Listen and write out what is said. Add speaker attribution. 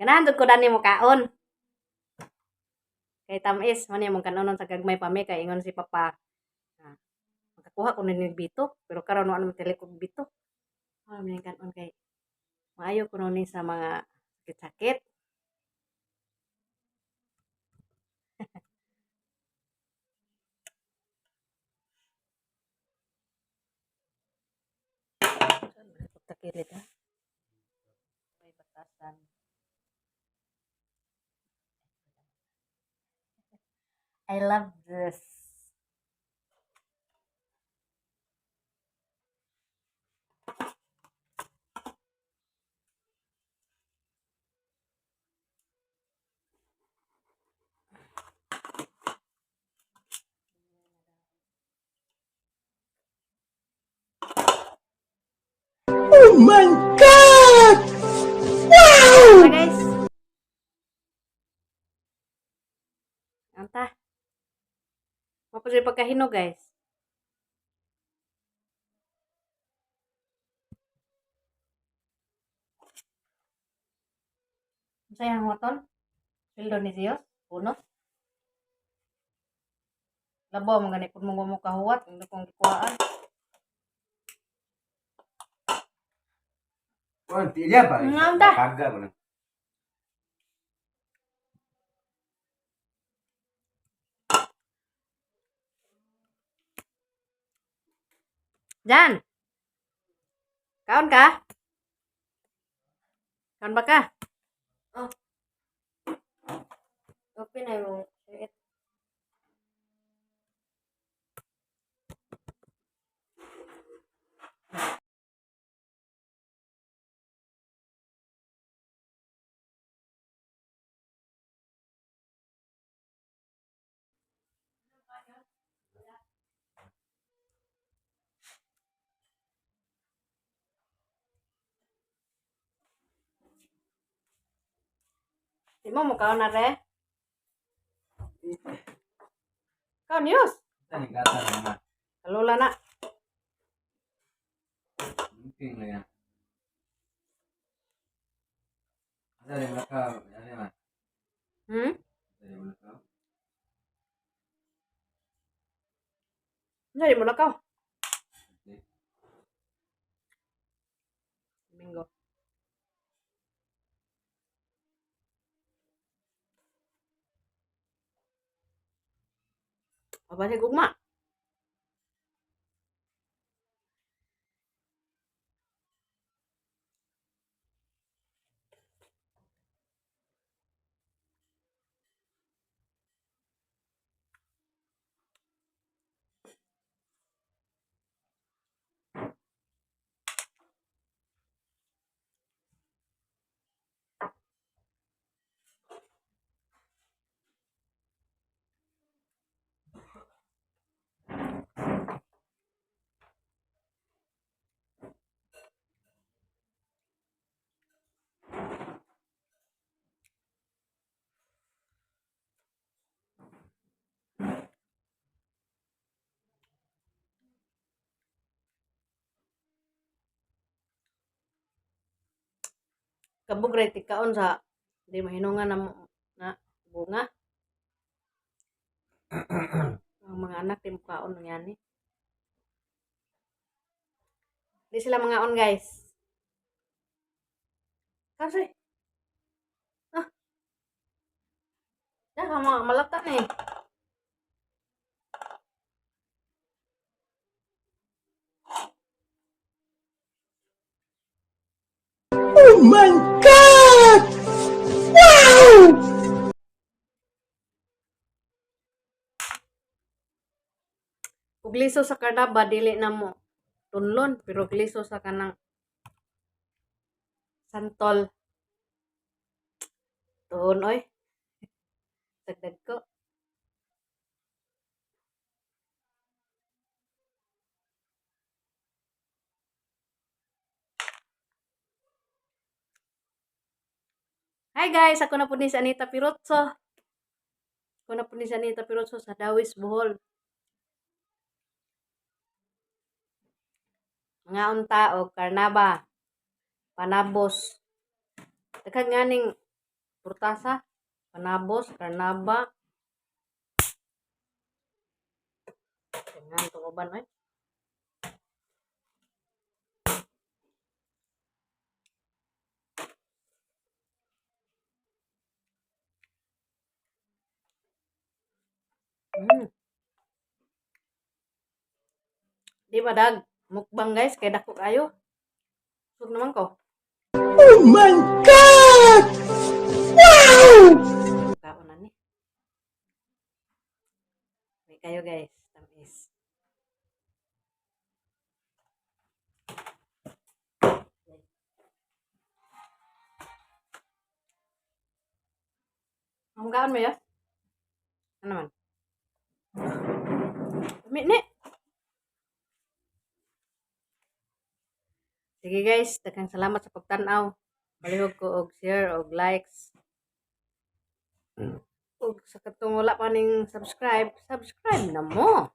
Speaker 1: Ganahan ko dani mo kaon. Kay tamis man imong kanonon sa gagmay pa mi kay ingon si papa. Ah, makakuha ko ning bito pero karon wa naman tili ko bito. Ah, man kanon kay maayo ko ni sa mga sakit-sakit. Takilit ha. May batasan. I love this.
Speaker 2: Oh my God! Wow!
Speaker 1: Ito guys. Anta. Mapos pagkahinog guys. Sayang waton. Pildo ni Dios. Uno. Labaw mo gani kung mo kahuwat. Hindi kong gikuhaan.
Speaker 3: Oh, tidak apa?
Speaker 1: Ngam dah.
Speaker 3: Kagak benar.
Speaker 1: Jan. Kaon ka? Kaon ba ka?
Speaker 4: Oh. Open na yung shirt.
Speaker 1: Di mo kaon na re? Kaon yus.
Speaker 3: Kita nih kata nama.
Speaker 1: Kalula na.
Speaker 3: Mungkin lah ya. Ada yang belakang, ada yang mana?
Speaker 1: Hmm?
Speaker 3: Ada yang belakang.
Speaker 1: Jadi mo na ka. Minggo. Apa sih gugma? Kabog ray kaon sa di mahinungan na bunga. Ang mga anak di mo kaon yan eh. Di sila mga on guys. Kasi. Ah. Ya ka mga malata na eh.
Speaker 2: Oh my God! Wow!
Speaker 1: Ug liso sa karnaba dili na mo tunlon pero gliso sa kanang santol. Tuhon oy. Dagdag ko. Hi guys, ako na po ni si Anita Pirotso. Ako na po ni si Anita Pirotso sa Dawis, Bohol. Mga unta o karnaba, panabos. Daghang nganing purtasa, panabos, karnaba. Tingnan to uban oy. Mm. Di ba dag? Mukbang guys, kay dako kayo. Sug naman ko.
Speaker 2: Oh my God! Wow!
Speaker 1: Kaon na ni. May kayo guys, tamis. Ang kaon mo ya? Ano man? Dami ni. Sige guys, daghang salamat sa pagtan-aw. Palihog ko og share og likes. Ug sa katong wala pa ning subscribe na mo.